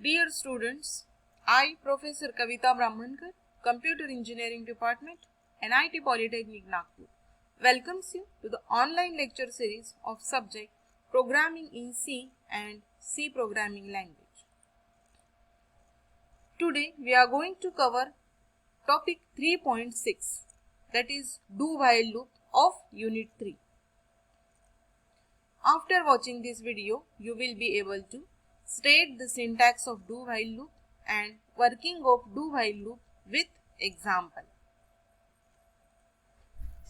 Dear students, I, Professor Kavita Brahmankar, Computer Engineering Department, NIT Polytechnic Nagpur, welcomes you to the online lecture series of subject Programming in C and C Programming Language. Today we are going to cover topic 3.6, that is do-while loop of Unit 3. After watching this video, you will be able to state the syntax of do-while loop and working of do-while loop with example.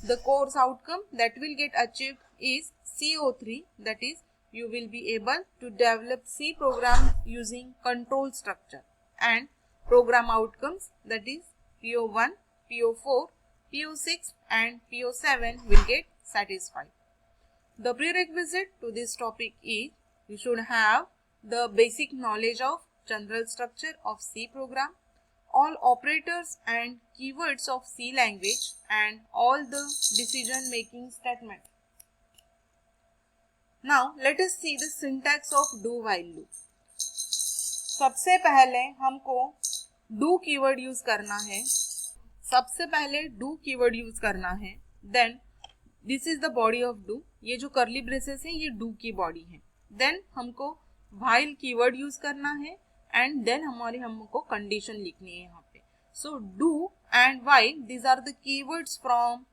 The course outcome that will get achieved is CO3, that is you will be able to develop C program using control structure, and program outcomes, that is PO1, PO4, PO6 and PO7 will get satisfied. The prerequisite to this topic is you should have the basic knowledge of general structure of C program, all operators and keywords of C language, and all the decision making statement. Now let us see the syntax of do while loop. सबसे पहले हमको do keyword use करना है, then this is the body of do, ये जो करली braces है ये डू की बॉडी है। देन हमको व्हाइल कीवर्ड यूज करना है एंड देन हमको कंडीशन लिखनी है यहाँ पे। So do and while, these are the keywords from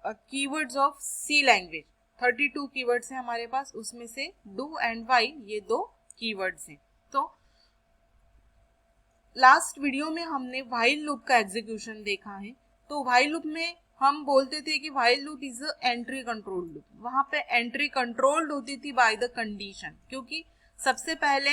keywords of C language. 32 keywords हैं हमारे पास, उसमें से डू एंड व्हाइल ये दो कीवर्ड्स हैं। तो लास्ट वीडियो में हमने व्हाइल लूप का एग्जीक्यूशन देखा है। तो व्हाइल लूप में हम बोलते थे कि while loop is a entry control loop. वहां पे एंट्री कंट्रोल्ड होती थी बाय द कंडीशन, क्योंकि सबसे पहले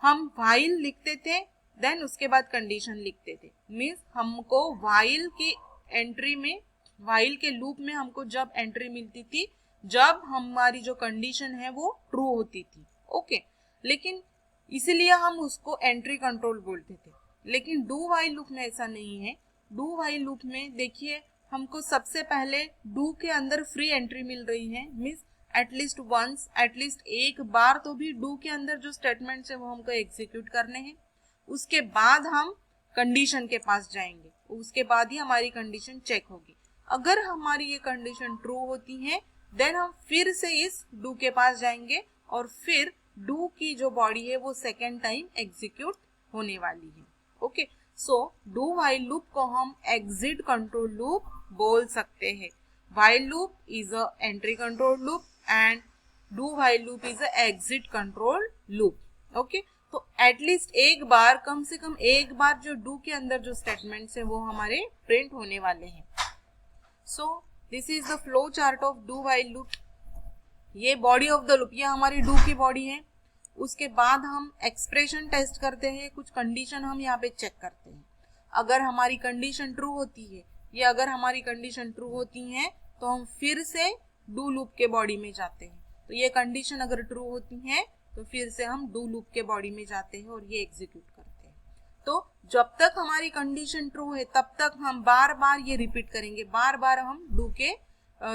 हम व्हाइल लिखते थे देन उसके बाद कंडीशन लिखते थे। मींस हमको व्हाइल की एंट्री में, व्हाइल के लूप में हमको जब एंट्री मिलती थी जब हमारी जो कंडीशन है वो ट्रू होती थी। ओके, लेकिन इसीलिए हम उसको एंट्री कंट्रोल बोलते थे। लेकिन डू व्हाइल लूप में ऐसा नहीं है। डू व्हाइल लूप में देखिए हमको सबसे पहले डू के अंदर फ्री एंट्री मिल रही है, मीन्स एटलीस्ट वंस, एटलीस्ट एक बार तो भी डू के अंदर जो स्टेटमेंट्स है वो हमको एग्जीक्यूट करने हैं। उसके बाद हम कंडीशन के पास जाएंगे, उसके बाद ही हमारी कंडीशन चेक होगी। अगर हमारी ये कंडीशन ट्रू होती है देन हम फिर से इस डू के पास जाएंगे और फिर डू की जो बॉडी है वो सेकेंड टाइम एग्जीक्यूट होने वाली है। Okay, so do while loop को हम एग्जिट कंट्रोल लूप बोल सकते हैं। While loop is a entry control loop and do while loop is a exit control loop. Okay, तो एटलीस्ट एक बार, कम से कम एक बार जो डू के अंदर जो स्टेटमेंट्स है वो हमारे प्रिंट होने वाले हैं। सो this is the flow chart of do while loop. ये बॉडी ऑफ द लूप, ये हमारी डू की बॉडी है। उसके बाद हम एक्सप्रेशन टेस्ट करते हैं, कुछ कंडीशन हम यहाँ पे चेक करते हैं। अगर हमारी कंडीशन ट्रू होती है, या अगर हमारी कंडीशन ट्रू होती है तो हम फिर से डू लूप के बॉडी में जाते हैं। तो ये कंडीशन अगर ट्रू होती है तो फिर से हम डू लूप के बॉडी में जाते हैं और ये एग्जीक्यूट करते हैं। तो जब तक हमारी कंडीशन ट्रू है तब तक हम बार बार ये रिपीट करेंगे, बार बार हम डू के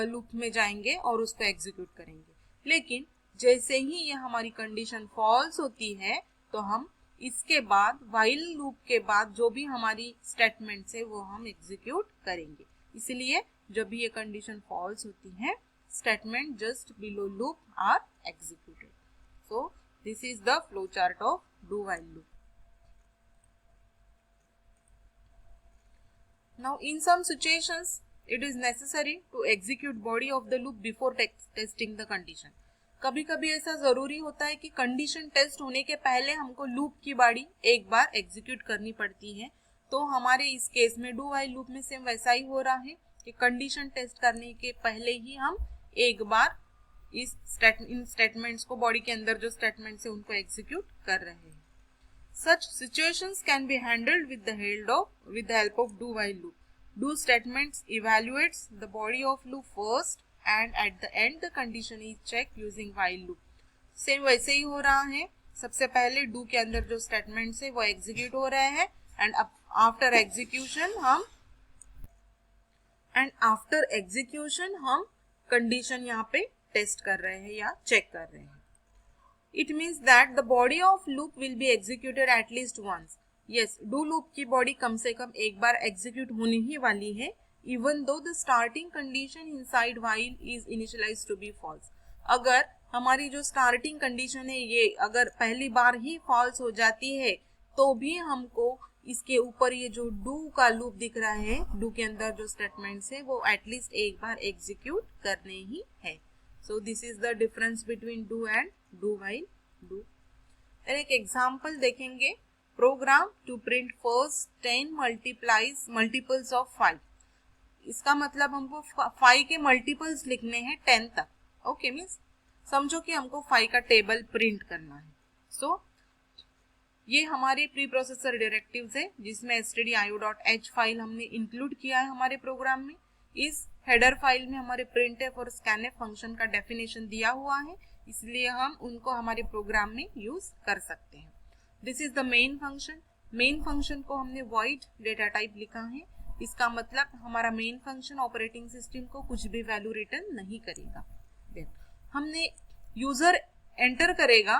लूप में जाएंगे और उसको एग्जीक्यूट करेंगे। लेकिन जैसे ही ये हमारी कंडीशन फॉल्स होती है तो हम इसके बाद व्हाइल लूप के बाद जो भी हमारी स्टेटमेंट्स है वो हम एग्जीक्यूट करेंगे। इसलिए जब भी ये कंडीशन फॉल्स होती है statement just below loop are executed. So this is the flow chart of do while loop. Now in some situations it is necessary to execute body of the loop before testing the condition. कभी कभी ऐसा जरूरी होता है कि condition test होने के पहले हमको लूप की बॉडी एक बार एग्जीक्यूट करनी पड़ती है। तो हमारे इस केस में डू व्हाइल लूप में सेम वैसा ही हो रहा है कि कंडीशन टेस्ट करने के पहले ही हम एक बार इन स्टेटमेंट्स को, बॉडी के अंदर जो स्टेटमेंट्स है उनको एग्जीक्यूट कर रहे हैं। Such situations can be handled with the help of do while loop. Do statements evaluates the body of loop first and at the end the condition is checked using while loop. Same वैसे ही हो रहा है। सबसे पहले do के अंदर जो statements है वो एग्जीक्यूट हो रहे हैं एंड आफ्टर एग्जीक्यूशन हम कंडीशन यहाँ पे टेस्ट कर रहे हैं या चेक कर रहे हैं। It means that the body of loop will be executed at least once. Yes, do loop की body कम से कम एक बार execute होने ही वाली है, even though the starting condition inside while is initialized to be false. अगर हमारी जो starting condition है ये अगर पहली बार ही false हो जाती है तो भी हमको इसके ऊपर ये जो do का loop दिख रहा है, do के अंदर जो statements है वो at least एक बार execute करने ही है. So this is the difference between do and do while do. एक एग्जाम्पल देखेंगे, program to print first 10 multiples of 5. इसका मतलब हमको 5 के मल्टीपल्स लिखने हैं 10 तक. ओके, मीन्स समझो कि हमको 5 का टेबल प्रिंट करना है. सो ये हमारे प्री प्रोसेसर डायरेक्टिव्स है जिसमें stdio.h फाइल हमने इंक्लूड किया है हमारे प्रोग्राम में. इस हेडर फाइल में हमारे printf और scanf फंक्शन का डेफिनेशन दिया हुआ है, इसलिए हम उनको हमारे प्रोग्राम में यूज कर सकते हैं. This is the main function. Main function को हमने वॉइड डेटा टाइप लिखा है. इसका मतलब हमारा मेन फंक्शन ऑपरेटिंग सिस्टम को कुछ भी वैल्यू रिटर्न नहीं करेगा. हमने यूजर एंटर करेगा,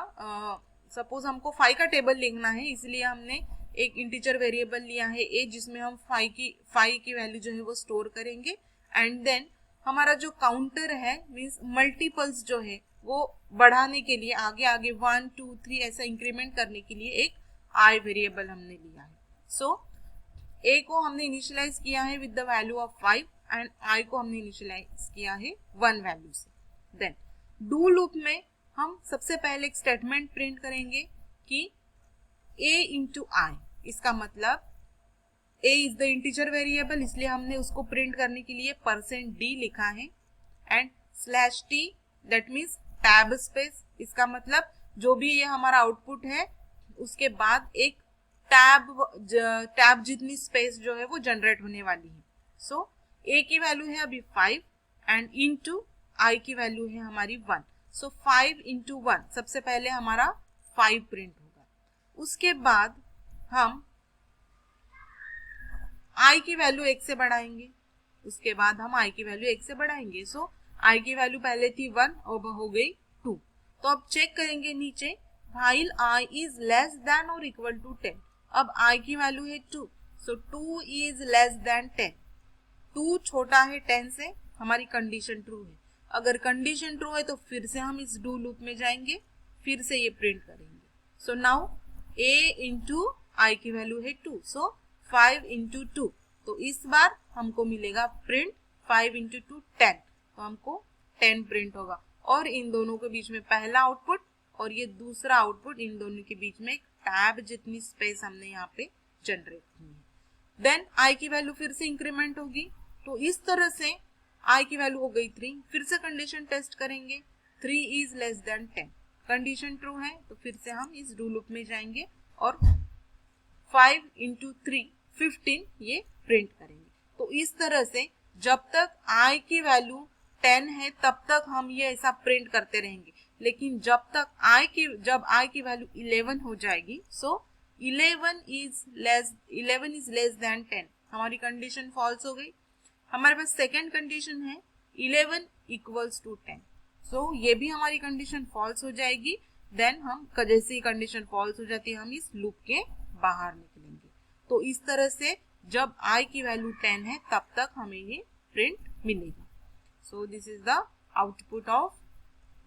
सपोज हमको 5 का टेबल लिखना है, इसलिए हमने एक इंटीजर वेरिएबल लिया है a जिसमें हम 5 की वैल्यू जो है वो स्टोर करेंगे. एंड देन हमारा जो काउंटर है मीन्स मल्टीपल्स जो है वो बढ़ाने के लिए आगे आगे 1 2 3 ऐसा इंक्रीमेंट करने के लिए एक i वेरिएबल हमने लिया है. सो a को हमने इनिशियलाइज किया है with the value of 5 and i को हमने इनिशियलाइज किया है 1 वैल्यू से. देन डू लूप में हम सबसे पहले एक स्टेटमेंट प्रिंट करेंगे कि a इंटू आई. इसका मतलब a is the integer variable, इसलिए हमने उसको प्रिंट करने के लिए %d लिखा है. And /t that means tab space. इसका मतलब जो भी ये हमारा आउटपुट है उसके बाद एक टैब जितनी स्पेस जो है वो जनरेट होने वाली है. सो a की वैल्यू है अभी 5 एंड इनटू i की वैल्यू है हमारी 1. सो 5 इंटू 1 सबसे पहले हमारा 5 प्रिंट होगा. उसके बाद हम i की वैल्यू 1 से बढ़ाएंगे. उसके बाद हम i की वैल्यू 1 से बढ़ाएंगे. सो i की वैल्यू पहले थी 1 अब हो गई 2. तो अब चेक करेंगे नीचे, while i is less than or equal to 10. अब i की वैल्यू है 2. सो 2 is less than 10. 2 छोटा है 10 से, हमारी कंडीशन ट्रू है. अगर कंडीशन ट्रू है तो फिर से हम इस डू लूप में जाएंगे, फिर से ये प्रिंट करेंगे. सो नाउ a इंटू आई की वैल्यू है 2. सो 5 इंटू 2. तो इस बार हमको मिलेगा प्रिंट 5 इंटू 2 10. तो हमको 10 प्रिंट होगा. और इन दोनों के बीच में पहला आउटपुट और ये दूसरा आउटपुट, इन दोनों के बीच में एक टैब जितनी स्पेस हमने यहाँ पे जनरेट की है. देन आई की वैल्यू फिर से इंक्रीमेंट होगी. तो इस तरह से आई की वैल्यू हो गई 3. फिर से कंडीशन टेस्ट करेंगे, 3 is less than 10. Condition true है तो फिर से हम इस डू लूप में जाएंगे और 5 इंटू 3 15 ये प्रिंट करेंगे. तो इस तरह से जब तक i की वैल्यू 10 है तब तक हम ये ऐसा प्रिंट करते रहेंगे. लेकिन जब i की वैल्यू 11 हो जाएगी, सो 11 इज लेस देन 10, हमारी कंडीशन फॉल्स हो गई. हमारे पास सेकेंड कंडीशन है 11 इक्वल्स टू 10. सो ये भी हमारी कंडीशन फॉल्स हो जाएगी. देन हम जैसे ही कंडीशन फॉल्स हो जाती है हम इस लूप के बाहर निकलेंगे. तो इस तरह से जब i की वैल्यू 10 है तब तक हमें ये प्रिंट मिलेगा. So this is the output of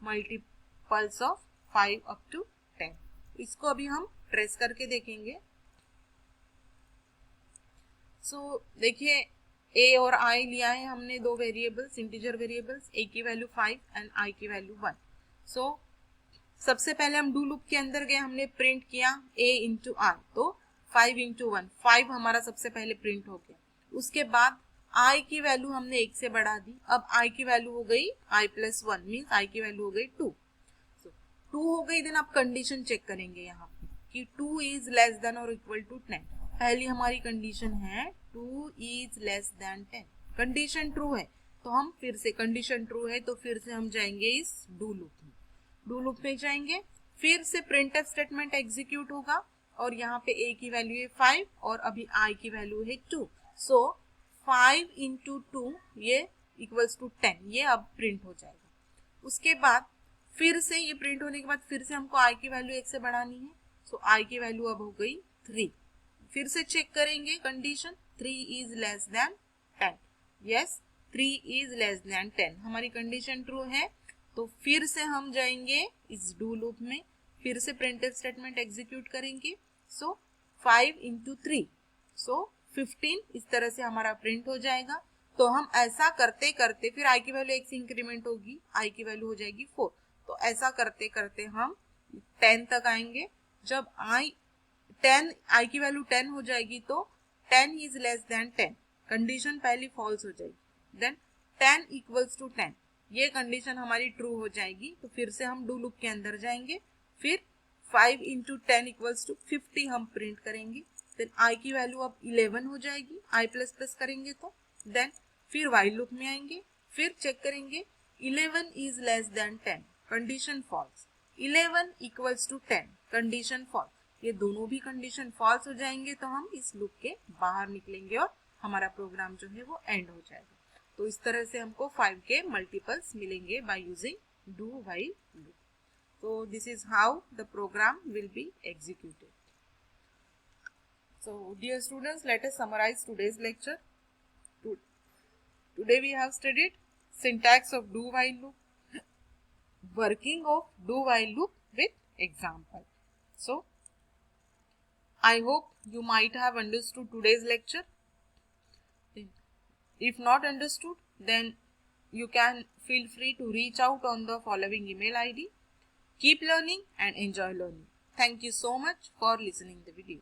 multiples of 5 up to 10. इसको अभी हम ट्रेस करके देखेंगे. सो देखिए a और i लिया है हमने दो वेरिएबल्स, इंटीजर वेरिएबल्स, a की वैल्यू 5 एंड i की वैल्यू 1. सो सबसे पहले हम डू लूप के अंदर गए, हमने प्रिंट किया a इंटू आई. तो 5 इंटू 1 5 हमारा सबसे पहले प्रिंट हो गया. उसके बाद i की वैल्यू हमने 1 से बढ़ा दी. अब i की वैल्यू हो गई i प्लस 1 मीन्स i की वैल्यू हो गई 2. सो 2 हो गई. देन आप कंडीशन चेक करेंगे यहाँ पे कि 2 इज लेस देन और इक्वल टू 10. पहली हमारी कंडीशन है 2 is less than 10. Condition true है तो हम फिर से कंडीशन ट्रू है तो फिर से हम जाएंगे इस डू लूप में. डू लूप में जाएंगे, फिर से प्रिंटफ स्टेटमेंट एग्जीक्यूट होगा और यहाँ पे a की वैल्यू है 5 और अभी i की वैल्यू है 2. सो 5 इंटू 2 ये इक्वल्स टू 10, ये अब प्रिंट हो जाएगा. उसके बाद फिर से ये प्रिंट होने के बाद फिर से हमको i की वैल्यू 1 से बढ़ानी है, सो i की वैल्यू अब हो गई 3। फिर से चेक करेंगे condition, 3 is less than 10, yes 3 is less than 10, हमारी कंडीशन ट्रू है। तो फिर से हम जाएंगे इस डू लूप में, फिर से प्रिंटफ स्टेटमेंट एग्जीक्यूट करेंगे। सो 5 इंटू 3, सो 15 इस तरह से हमारा प्रिंट हो जाएगा। तो हम ऐसा करते करते फिर i की वैल्यू 1 से इंक्रीमेंट होगी, i की वैल्यू हो जाएगी 4। तो ऐसा करते करते हम 10 तक आएंगे। जब i की वैल्यू 10 हो जाएगी तो 10 इज लेस देन 10, कंडीशन पहली फॉल्स हो जाएगी। देन 10 इक्वल्स टू 10, ये कंडीशन हमारी ट्रू हो जाएगी। तो फिर से हम डू लूप के अंदर जाएंगे, फिर 5 इंटू 10 इक्वल्स टू 50 हम प्रिंट करेंगे। देन i की वैल्यू अब 11 हो जाएगी, i प्लस प्लस करेंगे तो। देन फिर while लूप में आएंगे, फिर चेक करेंगे 11 is less than 10, condition false, 11 equals to 10, condition false. ये दोनों भी कंडीशन फॉल्स हो जाएंगे तो हम इस लूप के बाहर निकलेंगे और हमारा प्रोग्राम जो है वो एंड हो जाएगा। तो इस तरह से हमको 5 के मल्टीपल्स मिलेंगे by using do while loop. So this is how the program will be executed. So dear students, let us summarize today's lecture. Today we have studied syntax of do while loop, working of do while loop with example. So I hope you might have understood today's lecture. If not understood, then you can feel free to reach out on the following email ID. Keep learning and enjoy learning. Thank you so much for listening the video.